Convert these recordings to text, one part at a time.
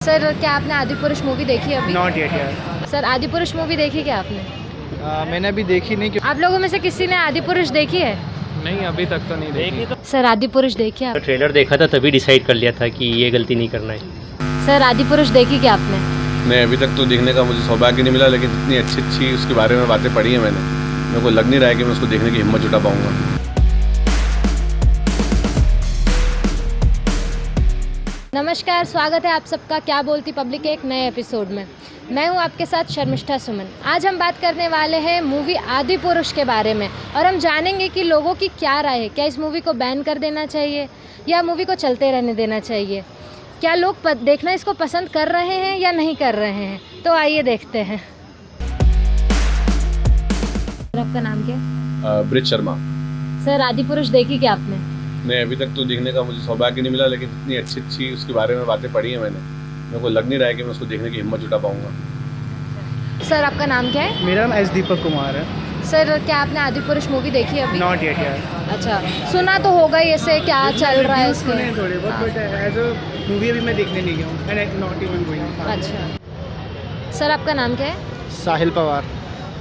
Sir क्या आपने Adipurush movie देखी है अभी? नॉट येट यार। सर आदिपुरुष मूवी देखी क्या आपने? मैंने अभी देखी नहीं आप लोगों में से किसी ने आदिपुरुष देखी है? नहीं, अभी तक तो नहीं देखी। सर आदिपुरुष देखी आप? ट्रेलर देखा था तभी डिसाइड कर लिया था कि ये गलती नहीं करना है। सर आदिपुरुष देखी क्या आपने? नहीं, अभी तक तो देखने का मुझे सौभाग्य नहीं मिला, लेकिन इतनी अच्छी उसके बारे में बातें पढ़ी हैं मैंने, मेरे को लग नहीं रहा है कि मैं उसको देखने की हिम्मत जुटा पाऊंगा। नमस्कार, स्वागत है आप सबका क्या बोलती पब्लिक के एक नए एपिसोड में। मैं हूं आपके साथ शर्मिष्ठा सुमन। आज हम बात करने वाले हैं मूवी आदिपुरुष के बारे में और हम जानेंगे कि लोगों की क्या राय है। क्या इस मूवी को बैन कर देना चाहिए या मूवी को चलते रहने देना चाहिए? क्या लोग देखना इसको पसंद कर रहे हैं या नहीं कर रहे हैं? तो आइए देखते हैं। आपका नाम क्या है? ब्रिज शर्मा। सर आदिपुरुष देखी क्या आपने? नहीं, अभी तक तो देखने का मुझे सौभाग्य नहीं मिला, लेकिन इतनी अच्छी उसके बारे में बातें पढ़ी हैं मैंने, मेरे को लग नहीं रहा है कि मैं उसको देखने की हिम्मत जुटा पाऊंगा। सर आपका नाम क्या है? मेरा नाम एस दीपक कुमार है। सर क्या आपने आदिपुरुष मूवी देखी है अभी? नॉट येट यार। अच्छा, सुना तो होगा ही ऐसे क्या चल रहा है इसमें? सुने थोड़े बहुत, बट एज अ मूवी अभी मैं देखने नहीं गया हूँ एंड नॉट इवन गोइंग। अच्छा, सर आपका नाम क्या है? साहिल पवार।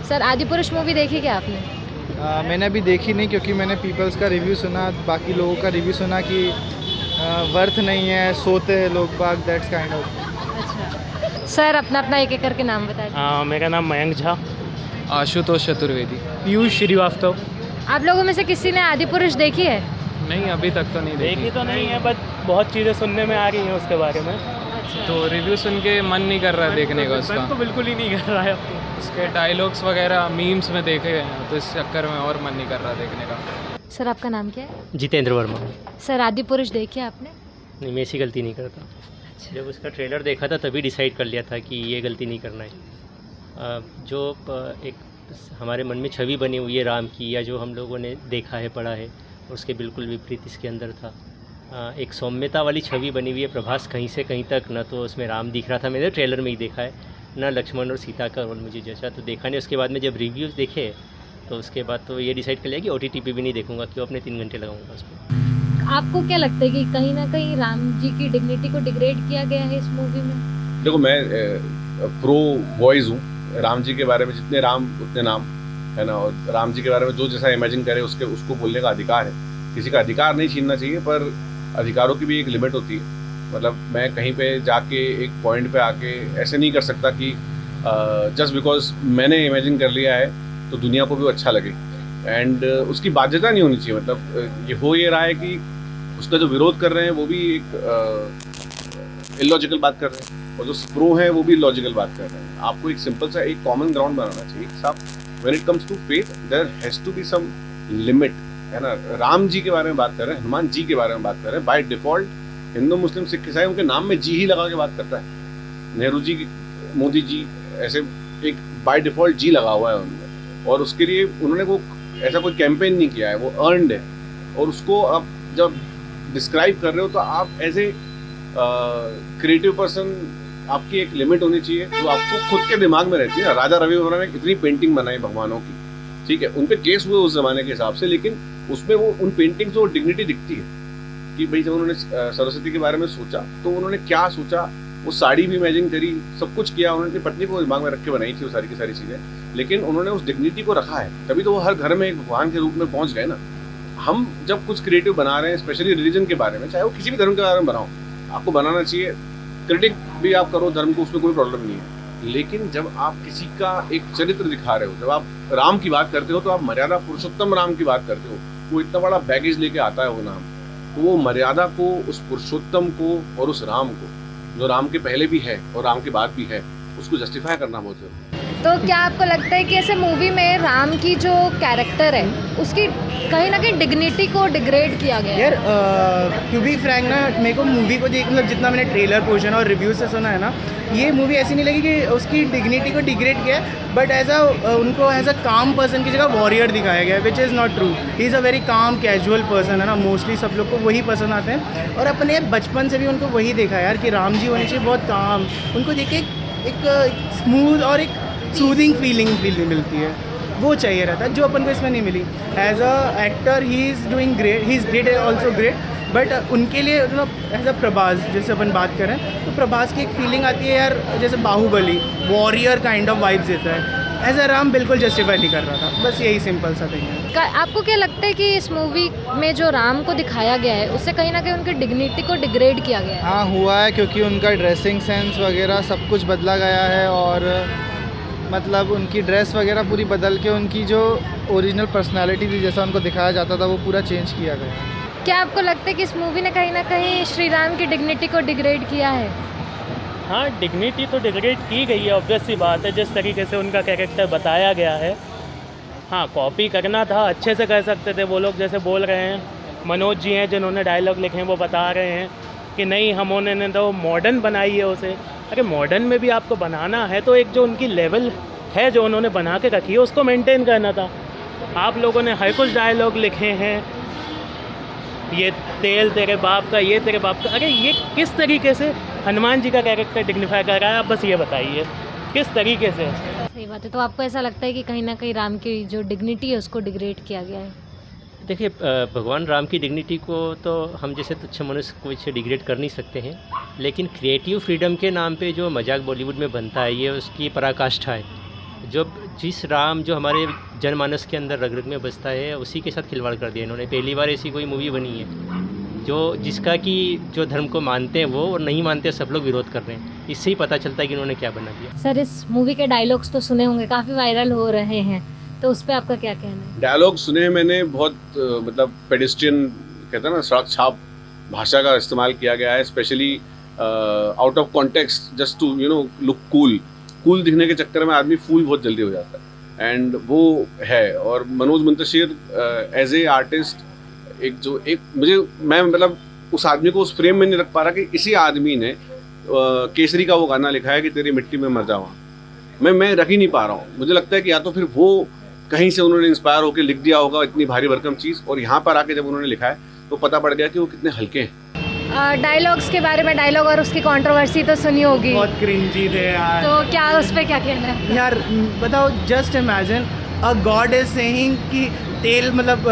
सर आदिपुरुष मूवी देखी क्या आपने? मैंने अभी देखी नहीं, क्योंकि मैंने पीपल्स का रिव्यू सुना, बाकी लोगों का रिव्यू सुना कि वर्थ नहीं है, सोते हैं लोग बाग, दैट्स काइंड ऑफ। अच्छा, सर अपना अपना एक एक करके नाम बताइए। मेरा नाम मयंक झा। आशुतोष चतुर्वेदी। पीयूष श्रीवास्तव। आप लोगों में से किसी ने आदिपुरुष देखी है? नहीं, अभी तक तो नहीं देखी। तो नहीं है, बट बहुत चीज़ें सुनने में आ रही हैं उसके बारे में। तो रिव्यू सुन के मन नहीं कर रहा देखने का उसका। तो बिल्कुल ही नहीं कर रहा है। उसके डायलॉग्स वगैरह मीम्स में देखे हैं, तो इस चक्कर में और मन नहीं कर रहा देखने का। सर आपका नाम क्या है? जितेंद्र वर्मा। सर आदिपुरुष देखी आपने? नहीं, मैं ऐसी गलती नहीं करता। जब उसका ट्रेलर देखा था तभी डिसाइड कर लिया था कि ये गलती नहीं करना है। जो एक हमारे मन में छवि बनी हुई है राम की, या जो हम लोगों ने देखा है पढ़ा है, उसके बिल्कुल विपरीत इसके अंदर था। एक सौम्यता वाली छवि बनी हुई है, प्रभास कहीं से कहीं तक, न तो उसमें राम दिख रहा था, मैंने ट्रेलर में ही देखा है, न लक्ष्मण और सीता का रोल मुझे जैसा तो देखा नहीं। उसके बाद में जब रिव्यूज़ देखे तो उसके बाद तो ये डिसाइड कर लिया कि OTT पे भी नहीं देखूंगा, क्यों अपने 3 घंटे लगाऊंगा उसमें। आपको क्या लगता है कि कहीं ना कहीं राम जी की डिग्निटी को डिग्रेड किया गया है इस मूवी में? देखो, मैं प्रो वॉइस हूँ। राम जी के बारे में जितने राम उतने नाम, है ना, और राम जी के बारे में जो जैसा इमेजिन करे उसको बोलने का अधिकार है। किसी का अधिकार नहीं छीनना चाहिए, पर अधिकारों की भी एक लिमिट होती है। मतलब मैं कहीं पे जाके एक पॉइंट पे आके ऐसे नहीं कर सकता कि जस्ट बिकॉज मैंने इमेजिन कर लिया है तो दुनिया को भी अच्छा लगे, एंड उसकी बाध्यता नहीं होनी चाहिए। मतलब ये रहा है कि उसका जो विरोध कर रहे हैं वो भी एक इलॉजिकल बात कर रहे हैं, और जो प्रो हैं वो भी लॉजिकल बात कर रहे हैं। आपको एक सिंपल सा एक कॉमन ग्राउंड बनाना चाहिए साहब। When it comes to faith there has to be some limit, है ना। राम जी के बारे में बात कर रहे हैं, हनुमान जी के बारे में बात कर रहे हैं। बाय डिफॉल्ट हिंदू मुस्लिम सिख ईसाई उनके नाम में जी ही लगा के बात करता है। नेहरू जी, मोदी जी, ऐसे एक बाय डिफॉल्ट जी लगा हुआ है उनमें, और उसके लिए उन्होंने वो ऐसा कोई कैंपेन नहीं किया है, वो अर्नड है। और उसको आप जब डिस्क्राइब कर रहे हो तो आप एज ए क्रिएटिव पर्सन, आपकी एक लिमिट होनी चाहिए जो आपको खुद के दिमाग में रहती है ना। राजा रवि वर्मा ने कितनी पेंटिंग बनाई भगवानों की, ठीक है, उन पे केस हुए उस जमाने के हिसाब से, लेकिन उसमें वो उन पेंटिंग्स में वो डिग्निटी दिखती है कि भाई जब उन्होंने सरस्वती के बारे में सोचा तो उन्होंने क्या सोचा। वो साड़ी भी इमेजिन करी, सब कुछ किया, उन्होंने अपनी पत्नी को दिमाग में रख के बनाई थी वो सारी की सारी चीज़ें, लेकिन उन्होंने उस डिग्निटी को रखा है, तभी तो वो हर घर में एक भगवान के रूप में पहुंच गए ना। हम जब कुछ क्रिएटिव बना रहे हैं, स्पेशली रिलीजन के बारे में, चाहे वो किसी भी धर्म के बारे में बनाओ, आपको बनाना चाहिए। क्रिटिक भी आप करो धर्म को, उसमें कोई प्रॉब्लम नहीं है, लेकिन जब आप किसी का एक चरित्र दिखा रहे हो, जब आप राम की बात करते हो तो आप मर्यादा पुरुषोत्तम राम की बात करते हो। वो इतना बड़ा बैगेज लेके आता है वो नाम, तो वो मर्यादा को, उस पुरुषोत्तम को और उस राम को, जो राम के पहले भी है और राम के बाद भी है, उसको जस्टिफाई करना बहुत जरूरी है। तो क्या आपको लगता है कि ऐसे मूवी में राम की जो कैरेक्टर है उसकी कहीं ना कहीं डिग्निटी को डिग्रेड किया गया है? यार टू बी फ्रैंक ना, मेरे को मूवी को देख, मतलब जितना मैंने ट्रेलर पोर्शन और रिव्यू से सुना है ना, ये मूवी ऐसी नहीं लगी कि उसकी डिग्निटी को डिग्रेड किया है, बट उनको एज अ काम पर्सन की जगह वॉरियर दिखाया गया है, which is not true. He is a very calm casual person, है ना। मोस्टली सब लोग को वही पसंद आते हैं, और अपने बचपन से भी उनको वही देखा है यार कि राम जी होने चाहिए बहुत काम। उनको देख के एक स्मूथ और एक सूदिंग फीलिंग मिलती है, वो चाहिए रहता है, जो अपन को इसमें नहीं मिली। As a actor he is doing great, he is great also great, but उनके लिए मतलब एज अ प्रभास जैसे अपन बात करें तो प्रभास की एक फीलिंग आती है यार, जैसे Baahubali warrior kind of vibes देता है, एज अ राम बिल्कुल जस्टिफाई नहीं कर रहा था। बस यही सिंपल सा थिंग है। आपको क्या लगता है कि इस मूवी में जो राम को दिखाया गया है उससे कहीं ना कहीं उनकी डिग्निटी को डिग्रेड किया गया है? हाँ हुआ है, क्योंकि उनका ड्रेसिंग सेंस वगैरह सब कुछ बदला गया है और मतलब उनकी ड्रेस वगैरह पूरी बदल के उनकी जो ओरिजिनल पर्सनालिटी थी जैसा उनको दिखाया जाता था वो पूरा चेंज किया गया है। क्या आपको लगता है कि इस मूवी ने कहीं ना कहीं श्री राम की डिग्निटी को डिग्रेड किया है? हाँ, डिग्निटी तो डिग्रेड की गई है, ऑब्वियस सी बात है, जिस तरीके से उनका कैरेक्टर बताया गया है। हाँ, कॉपी करना था, अच्छे से कर सकते थे वो लोग, जैसे बोल रहे हैं मनोज जी हैं जिन्होंने डायलॉग लिखे हैं, वो बता रहे हैं कि नहीं हम उन्होंने तो मॉडर्न बनाई है उसे। अरे मॉडर्न में भी आपको बनाना है तो एक जो उनकी लेवल है जो उन्होंने बना के रखी है उसको मेंटेन करना था। आप लोगों ने हर कुछ डायलॉग लिखे हैं, ये तेल तेरे बाप का, ये तेरे बाप का। अरे ये किस तरीके से हनुमान जी का कैरेक्टर डिग्निफाई कर रहा है, आप बस ये बताइए किस तरीके से। सही बात है। तो आपको ऐसा लगता है कि कहीं ना कहीं राम की जो डिग्निटी है उसको डिग्रेड किया गया है? देखिए, भगवान राम की डिग्निटी को तो हम जैसे तुच्छ मनुष्य कुछ डिग्रेड कर नहीं सकते हैं, लेकिन क्रिएटिव फ्रीडम के नाम पे जो मजाक बॉलीवुड में बनता है ये उसकी पराकाष्ठा है। जो जिस राम जो हमारे जनमानस के अंदर रग रग में बसता है उसी के साथ खिलवाड़ कर दिया इन्होंने। पहली बार ऐसी कोई मूवी बनी है जो जिसका कि जो धर्म को मानते हैं वो और नहीं मानते सब लोग विरोध कर रहे हैं। इससे ही पता चलता है कि इन्हों क्या बना दिया। सर, इस मूवी के डायलॉग्स तो सुने होंगे, काफ़ी वायरल हो रहे हैं, तो उस पर आपका क्या कहना है? डायलॉग सुने मैंने, बहुत मतलब पेडिस्ट्रियन कहते हैं ना, सड़क छाप भाषा का इस्तेमाल किया गया है, specially out of context just to look cool दिखने के चक्कर में आदमी फूल बहुत जल्दी हो जाता है, एंड वो है। और Manoj Muntashir as a artist मैं मतलब उस आदमी को उस फ्रेम में नहीं रख पा रहा कि इसी आदमी ने केसरी का वो गाना लिखा है कि तेरी मिट्टी में मर जाऊँ, मैं रख ही नहीं पा रहा हूँ। मुझे लगता है कि या तो फिर वो कहीं से उन्होंने इंस्पायर होकर लिख दिया होगा इतनी भारी भरकम चीज़, और यहाँ पर आके जब उन्होंने लिखा है तो पता पड़ गया कि वो कितने हल्के हैं। डायलॉग्स के बारे में, डायलॉग और उसकी कंट्रोवर्सी तो सुनी होगी, बहुत क्रिंजी थे यार। तो क्या उस पर क्या कहना है? यार बताओ, just imagine a God is saying कि तेल मतलब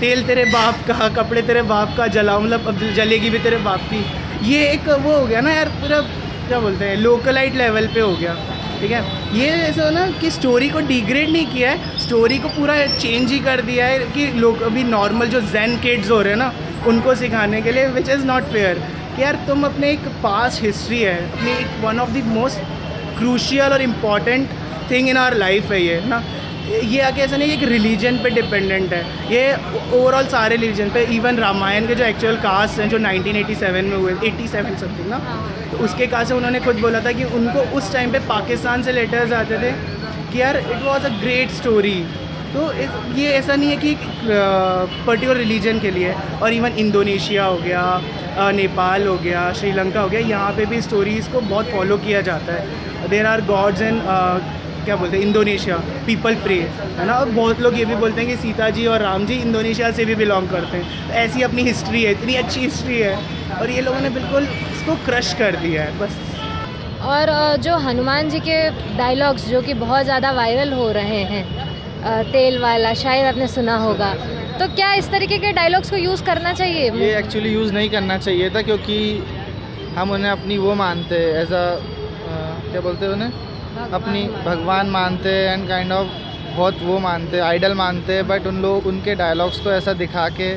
तेल तेरे बाप का, कपड़े तेरे बाप का जलाओ, मतलब अब जलेगी भी तेरे बाप की। ये एक वो हो गया ना यार, पूरा क्या बोलते हैं लोकलाइट लेवल पे हो गया, ठीक है। ये ऐसा ना कि स्टोरी को डिग्रेड नहीं किया है, स्टोरी को पूरा चेंज ही कर दिया है कि लोग अभी नॉर्मल जो ज़ेन किड्स हो रहे हैं ना उनको सिखाने के लिए, विच इज़ नॉट फेयर। कि यार तुम अपने एक पास्ट हिस्ट्री है, अपनी एक one of the most crucial और important thing in our life है ये ना। ये आके ऐसा नहीं एक रिलीजन पे डिपेंडेंट है, ये ओवरऑल सारे रिलीजन पे। इवन रामायण के जो एक्चुअल कास्ट हैं जो 1987 में हुए, 87 समथिंग ना, तो उसके कास्ट से उन्होंने खुद बोला था कि उनको उस टाइम पे पाकिस्तान से लेटर्स आते थे कि यार it was a great story. तो ये ऐसा नहीं है कि पर्टिकुलर रिलीजन के लिए। और इवन इंडोनेशिया हो गया, नेपाल हो गया, श्रीलंका हो गया, यहाँ पे भी स्टोरीज़ को बहुत फॉलो किया जाता है। देयर आर गॉड्स इन क्या बोलते हैं इंडोनेशिया, पीपल प्रे, है ना। और बहुत लोग ये भी बोलते हैं कि सीता जी और राम जी इंडोनेशिया से भी बिलोंग करते हैं। तो ऐसी अपनी हिस्ट्री है, इतनी अच्छी हिस्ट्री है, और ये लोगों ने बिल्कुल इसको क्रश कर दिया है बस। और जो हनुमान जी के डायलॉग्स जो कि बहुत ज़्यादा वायरल हो रहे हैं, तेल वाला शायद आपने सुना होगा, तो क्या इस तरीके के डायलॉग्स को यूज़ करना चाहिए? ये एक्चुअली यूज़ नहीं करना चाहिए था, क्योंकि हम उन्हें अपनी वो मानते हैं, एज अ क्या बोलते हैं उन्हें, अपनी भगवान मानते हैं, एंड काइंड ऑफ बहुत वो मानते हैं, आइडल मानते हैं। बट उन लोग उनके डायलॉग्स को ऐसा दिखा के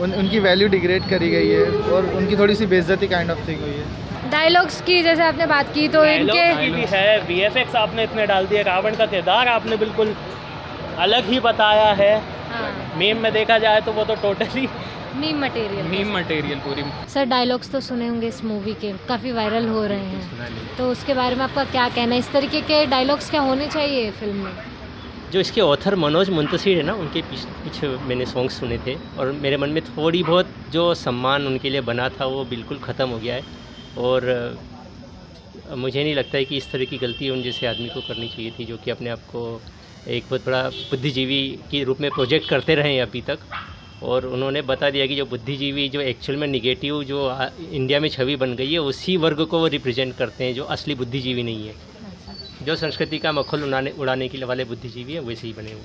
उनकी वैल्यू डिग्रेड करी गई है और उनकी थोड़ी सी बेइज्जती काइंड ऑफ थिंग हुई है। डायलॉग्स की जैसे आपने बात की तो इनके भी है, VFX आपने इतने डाल दिए, रावण का किरदार आपने बिल्कुल अलग ही बताया है। मीम में देखा जाए तो वो तो टोटली मीम मटेरियल पूरी। सर, डायलॉग्स तो सुने होंगे इस मूवी के, काफ़ी वायरल हो रहे हैं, तो उसके बारे में आपका क्या कहना है? इस तरीके के डायलॉग्स क्या होने चाहिए फिल्म में? जो इसके ऑथर मनोज मुंतशिर है ना, उनके पीछे मैंने सॉन्ग सुने थे और मेरे मन में थोड़ी बहुत जो सम्मान उनके लिए बना था वो बिल्कुल ख़त्म हो गया है। और मुझे नहीं लगता है कि इस तरह की गलती उन जैसे आदमी को करनी चाहिए थी, जो कि अपने आप को एक बहुत बड़ा बुद्धिजीवी के रूप में प्रोजेक्ट करते रहे हैं अभी तक। और उन्होंने बता दिया कि जो बुद्धिजीवी जो एक्चुअल में निगेटिव जो इंडिया में छवि बन गई है उसी वर्ग को वो रिप्रेजेंट करते हैं, जो असली बुद्धिजीवी नहीं है। जो संस्कृति का मखौल उड़ाने के वाले बुद्धिजीवी है वैसे ही बने हुए।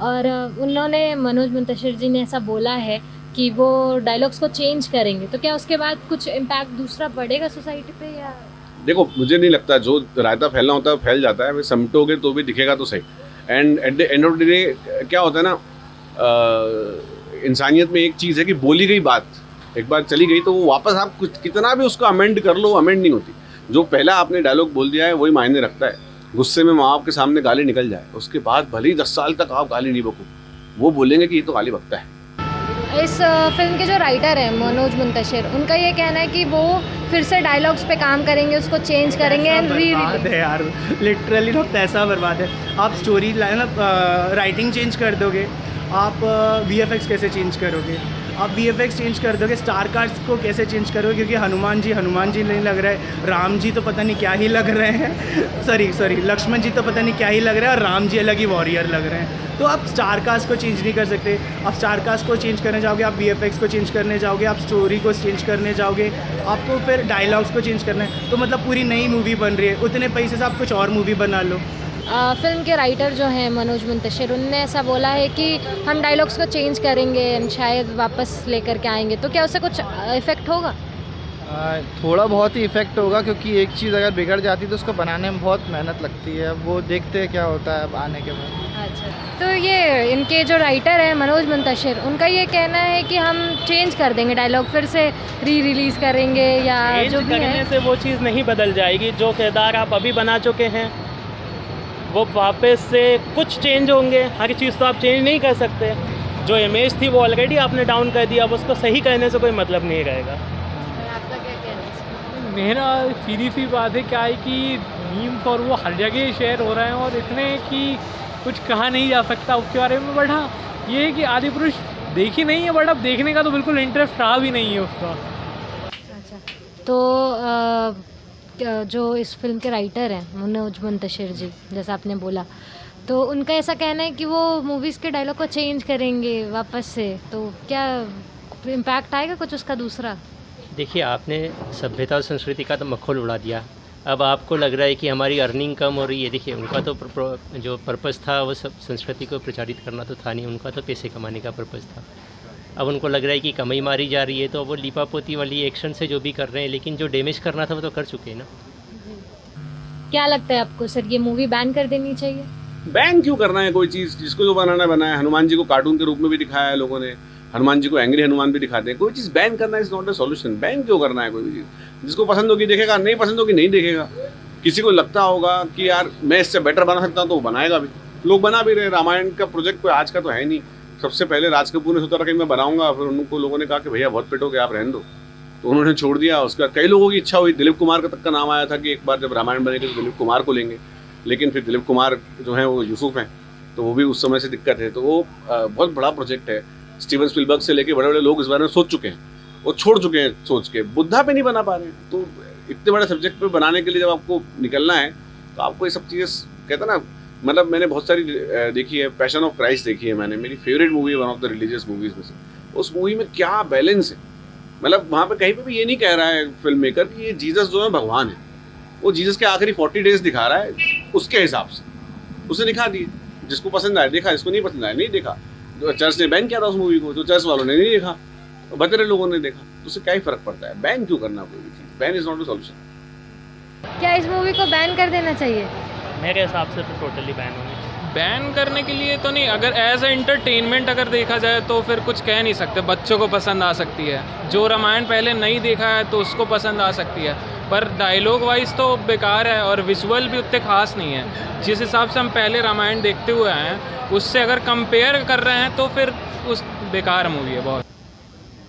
और उन्होंने, मनोज मुंतशिर जी ने ऐसा बोला है कि वो डायलॉग्स को चेंज करेंगे, तो क्या उसके बाद कुछ इम्पैक्ट दूसरा पड़ेगा सोसाइटी पे या? देखो मुझे नहीं लगता, जो रायता फैलना होता है फैल जाता है, समटोगे तो भी दिखेगा तो सही। And at the end of the day क्या होता है ना, इंसानियत में एक चीज़ है कि बोली गई बात एक बार चली गई तो वो वापस आप कुछ कितना भी उसको अमेंड कर लो, अमेंड नहीं होती। जो पहला आपने डायलॉग बोल दिया है वही मायने रखता है। गुस्से में माँ बाप के सामने गाली निकल जाए, उसके बाद भले ही 10 साल तक आप गाली नहीं बको, वो बोलेंगे कि ये तो गाली बकता है। इस फिल्म के जो राइटर हैं मनोज मुंतशिर, उनका ये कहना है कि वो फिर से डायलॉग्स पे काम करेंगे, उसको चेंज करेंगे एंड बर्बाद है यार, लिटरली तो पैसा बर्बाद है। आप स्टोरी राइटिंग चेंज कर दोगे, आप VFX कैसे चेंज करोगे, आप VFX चेंज कर दोगे, स्टार कास्ट को कैसे चेंज करोगे, क्योंकि हनुमान जी नहीं लग रहा है, राम जी तो पता नहीं क्या ही लग रहे हैं, सॉरी लक्ष्मण जी तो पता नहीं क्या ही लग रहे हैं, और राम जी अलग ही वॉरियर लग रहे हैं। तो आप स्टार कास्ट को चेंज नहीं कर सकते। आप स्टार कास्ट को चेंज करने जाओगे, आप VFX को चेंज करने जाओगे, आप स्टोरी को चेंज करने जाओगे, आपको फिर डायलॉग्स को चेंज करना है, तो मतलब पूरी नई मूवी बन रही है। उतने पैसे से आप कुछ और मूवी बना लो। फिल्म के राइटर जो हैं मनोज मुंतशिर, उनने ऐसा बोला है कि हम डायलॉग्स को चेंज करेंगे एंड शायद वापस लेकर के आएंगे, तो क्या उससे कुछ इफ़ेक्ट होगा? थोड़ा बहुत ही इफ़ेक्ट होगा, क्योंकि एक चीज़ अगर बिगड़ जाती है तो उसको बनाने में बहुत मेहनत लगती है। अब वो देखते हैं क्या होता है अब आने के बाद। अच्छा, तो ये इनके जो राइटर हैं मनोज मुंतशिर, उनका ये कहना है कि हम चेंज कर देंगे डायलॉग, फिर से रिलीज़ करेंगे या जो भी करने है। से वो चीज़ नहीं बदल जाएगी। जो किरदार आप अभी बना चुके हैं वो वापस से कुछ चेंज होंगे, हर चीज़ तो आप चेंज नहीं कर सकते। जो इमेज थी वो ऑलरेडी आपने डाउन कर दिया, अब उसको सही करने से कोई मतलब नहीं रहेगा। आपका क्या कहना है? मेरा सीधी सी बात है क्या है कि मीम्स और वो हर जगह शेयर हो रहे हैं और इतने कि कुछ कहा नहीं जा सकता उसके बारे में। बट हाँ, ये है कि आदिपुरुष देखी नहीं है, बट अब देखने का तो बिल्कुल इंटरेस्ट रहा भी नहीं है उसका। अच्छा, तो जो इस फिल्म के राइटर हैं मनोज मुंतशिर जी, जैसा आपने बोला, तो उनका ऐसा कहना है कि वो मूवीज़ के डायलॉग को चेंज करेंगे वापस से, तो क्या इम्पैक्ट आएगा कुछ उसका दूसरा? देखिए, आपने सभ्यता और संस्कृति का तो मखौल उड़ा दिया। अब आपको लग रहा है कि हमारी अर्निंग कम हो रही है। देखिए, उनका तो जो पर्पज़ था वो सब संस्कृति को प्रचारित करना तो था नहीं, उनका तो पैसे कमाने का पर्पज़ था। अब उनको लग रहा है कि कमाई मारी जा रही है, तो वो लिपापोती वाली एक्शन से जो भी कर रहे हैं, लेकिन जो डैमेज करना था वो तो कर चुके हैं ना। क्या लगता है आपको सर, ये मूवी बैन कर देनी चाहिए? बैन क्यों करना है कोई चीज़? जिसको जो बनाना बनाया। हनुमान जी को कार्टून के रूप में भी दिखाया है लोगों ने, हनुमान जी को एंग्री हनुमान भी दिखाते हैं। कोई चीज़ बैन करना is not a solution. Ban क्यों करना है कोई भी चीज़? जिसको पसंद होगी देखेगा, नहीं पसंद होगी नहीं देखेगा। किसी को लगता होगा कि यार मैं इससे बेटर बना सकता हूँ तो वो बनाएगा भी। लोग बना भी रहे। रामायण का प्रोजेक्ट कोई आज का तो है नहीं। सबसे पहले राज कपूर ने सोचा था कि मैं बनाऊंगा, फिर उनको लोगों ने कहा कि भैया बहुत पिटोगे, आप रहने दो, तो उन्होंने छोड़ दिया। उसका कई लोगों की इच्छा हुई, दिलीप कुमार का तक का नाम आया था कि एक बार जब रामायण बनेगी तो दिलीप कुमार को लेंगे, लेकिन फिर दिलीप कुमार जो है वो यूसुफ हैं, तो वो भी उस समय से दिक्कत है। तो वो बहुत बड़ा प्रोजेक्ट है। स्टीवन स्पीलबर्ग से लेके बड़े बड़े लोग इस बारे में सोच चुके हैं, वो छोड़ चुके हैं सोच के, बुद्धा पे नहीं बना पा रहे हैं। तो इतने बड़े सब्जेक्ट पे बनाने के लिए जब आपको निकलना है तो आपको ये सब चीज़ें, कहते हैं ना, मतलब मैंने बहुत सारी देखी है। पैशन ऑफ क्राइस्ट देखी है मैंने, मेरी फेवरेट मूवी है, one of the religious movies में से। उस मूवी में क्या बैलेंस है, मतलब वहाँ पे कहीं पे भी ये नहीं कह रहा है फिल्म मेकर कि ये जीसस जो है भगवान है। वो जीसस के आखिरी 40 डेज दिखा रहा है उसके हिसाब से, उसने दिखा दिए। जिसको पसंद आया देखा, जिसको नहीं पसंद आया नहीं देखा। जो चर्च ने बैन किया था उस मूवी को, तो चर्च वालों ने नहीं देखा, बतेरे लोगों ने देखा, तो उससे क्या ही फर्क पड़ता है? बैन क्यों करना कोई भी चीज़? Ban is not a solution. क्या इस मूवी को बैन कर देना चाहिए? मेरे हिसाब से तो टोटली बैन होनी चाहिए। बैन करने के लिए तो नहीं, अगर एज ए एंटरटेनमेंट अगर देखा जाए तो फिर कुछ कह नहीं सकते। बच्चों को पसंद आ सकती है, जो रामायण पहले नहीं देखा है तो उसको पसंद आ सकती है, पर डायलॉग वाइज तो बेकार है और विजुअल भी उतने खास नहीं है। जिस हिसाब से हम पहले रामायण देखते हुए हैं उससे अगर कंपेयर कर रहे हैं तो फिर उस बेकार मूवी है बहुत।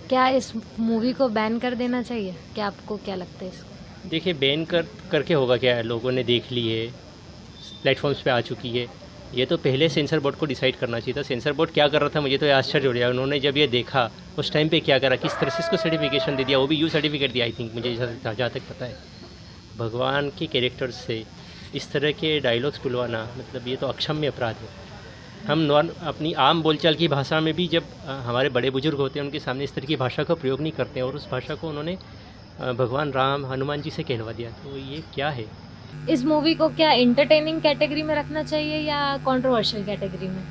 क्या इस मूवी को बैन कर देना चाहिए? क्या आपको क्या लगता है इसको? देखिए, बैन करके होगा क्या है, लोगों ने देख ली है, प्लेटफॉर्म्स पे आ चुकी है। ये तो पहले सेंसर बोर्ड को डिसाइड करना चाहिए था। सेंसर बोर्ड क्या कर रहा था, मुझे तो आश्चर्य हो गया। उन्होंने जब ये देखा उस टाइम पे क्या करा, किस तरह से इसको सर्टिफिकेशन दे दिया, वो भी यू सर्टिफिकेट दिया आई थिंक, मुझे जहाँ तक पता है। भगवान के कैरेक्टर्स से इस तरह के डायलॉग्स बुलवाना, मतलब ये तो अक्षम्य अपराध है। हम अपनी आम बोलचाल की भाषा में भी जब हमारे बड़े बुजुर्ग होते हैं उनके सामने इस तरह की भाषा का प्रयोग नहीं करते हैं, और उस भाषा को उन्होंने भगवान राम हनुमान जी से कहलवा दिया, तो ये क्या है? इस मूवी को क्या एंटरटेनिंग कैटेगरी में रखना चाहिए या कंट्रोवर्शियल कैटेगरी में?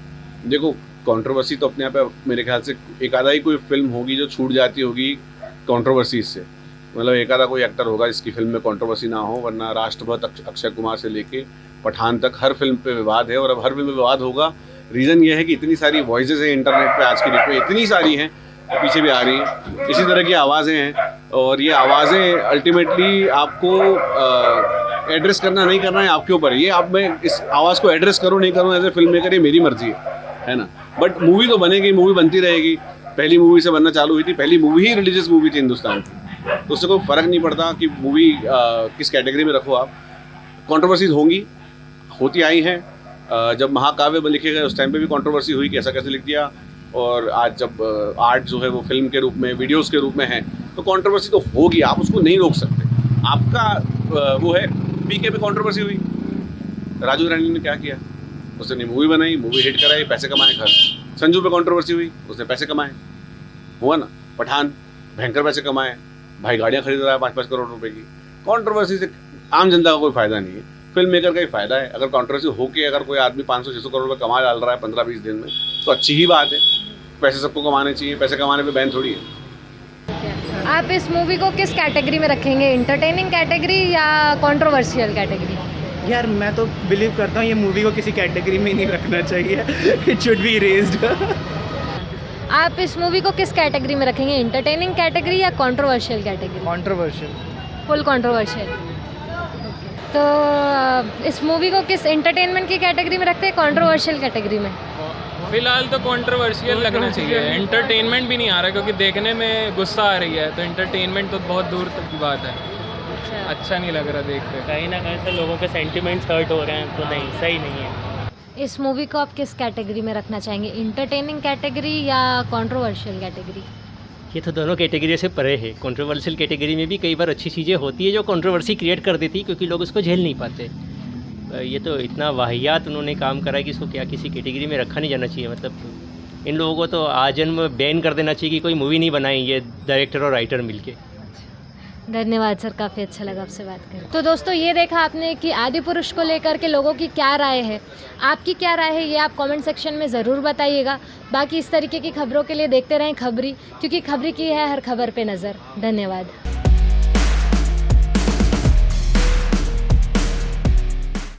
देखो, कंट्रोवर्सी तो अपने आप पे मेरे ख्याल से एक आधा ही कोई फिल्म होगी जो छूट जाती होगी कंट्रोवर्सी से, मतलब एक आधा कोई एक्टर होगा जिसकी फिल्म में कंट्रोवर्सी ना हो, वरना राष्ट्रभक्त अक्षय कुमार से लेके पठान तक हर फिल्म पे विवाद है, और अब हर फिल्म में विवाद होगा। रीज़न ये है कि इतनी सारी वॉइसेस हैं इंटरनेट पे आज की डेट में, इतनी सारी हैं, पीछे भी आ रही हैं, इसी तरह की आवाज़ें हैं, और ये आवाज़ें अल्टीमेटली आपको एड्रेस करना नहीं करना है आपके ऊपर। ये आप मैं इस आवाज़ को एड्रेस करूँ नहीं करूँ एज ए फिल्म मेकर, ये मेरी मर्जी है ना। बट मूवी तो बनेगी, मूवी बनती रहेगी। पहली मूवी से बनना चालू हुई थी, पहली मूवी ही रिलीजियस मूवी थी हिंदुस्तान की, तो उससे कोई फ़र्क नहीं पड़ता कि मूवी किस कैटेगरी में रखो आप। कंट्रोवर्सीज होंगी, होती आई हैं। जब महाकाव्य लिखे गए उस टाइम पे भी कंट्रोवर्सी हुई कि ऐसा कैसे लिख दिया, और आज जब आर्ट जो है वो फिल्म के रूप में, वीडियोस के रूप में है, तो कंट्रोवर्सी तो होगी, आप उसको नहीं रोक सकते। आपका वो है, पीके पे कंट्रोवर्सी हुई, राजू रानी ने क्या किया, उसने मूवी बनाई, मूवी हिट कराई, पैसे कमाए घर। संजू पे कंट्रोवर्सी हुई, उसने पैसे कमाए, हुआ ना। पठान भयंकर पैसे कमाए, भाई गाड़ियाँ खरीद रहा है 5-5 करोड़ रुपए की। कंट्रोवर्सी से आम जनता का कोई फ़ायदा नहीं है, फिल्म मेकर का ही फ़ायदा है। अगर कंट्रोवर्सी होके अगर कोई आदमी 500-600 करोड़ रुपये कमा डाल रहा है 15-20 दिन में, तो अच्छी ही बात है। पैसे सबको कमाने चाहिए, पैसे कमाने पे बैन थोड़ी है। आप इस मूवी को किस कैटेगरी में रखेंगे, एंटरटेनिंग कैटेगरी या कंट्रोवर्शियल कैटेगरी? यार मैं तो बिलीव करता हूँ ये मूवी को किसी कैटेगरी में ही नहीं रखना चाहिए, इट शुड बी इरेज्ड। आप इस मूवी को किस कैटेगरी में रखेंगे, एंटरटेनिंग कैटेगरी या controversial category? Controversial. Full controversial. तो इस मूवी को किस एंटरटेनमेंट की कैटेगरी में रखते हैं, कंट्रोवर्शियल कैटेगरी में? फिलहाल तो कंट्रोवर्शियल लगना चाहिए, एंटरटेनमेंट भी नहीं आ रहा क्योंकि देखने में गुस्सा आ रही है, तो एंटरटेनमेंट तो बहुत दूर तक की बात है, अच्छा नहीं लग रहा देख रहे। कहीं ना कहीं से लोगों के सेंटिमेंट्स हर्ट हो रहे हैं, तो नहीं, सही नहीं है। इस मूवी को आप किस कैटेगरी में रखना चाहेंगे, इंटरटेनिंग कैटेगरी या कंट्रोवर्शियल कैटेगरी? ये तो दोनों कैटेगरी से परे है। कंट्रोवर्शियल कैटेगरी में भी कई बार अच्छी चीज़ें होती है जो कंट्रोवर्सी क्रिएट कर देती है, क्योंकि लोग उसको झेल नहीं पाते। ये तो इतना वाहियात उन्होंने काम करा है कि इसको क्या किसी कैटेगरी में रखा नहीं जाना चाहिए। मतलब इन लोगों को तो आजन्म बैन कर देना चाहिए कि कोई मूवी नहीं बनाएंगे डायरेक्टर और राइटर मिलके। धन्यवाद सर, काफ़ी अच्छा लगा आपसे बात कर। तो दोस्तों ये देखा आपने कि आदि पुरुष को लेकर के लोगों की क्या राय है, आपकी क्या राय है ये आप कमेंट सेक्शन में ज़रूर बताइएगा। बाकी इस तरीके की खबरों के लिए देखते रहें खबरी, क्योंकि खबरी की है हर खबर पे नज़र। धन्यवाद।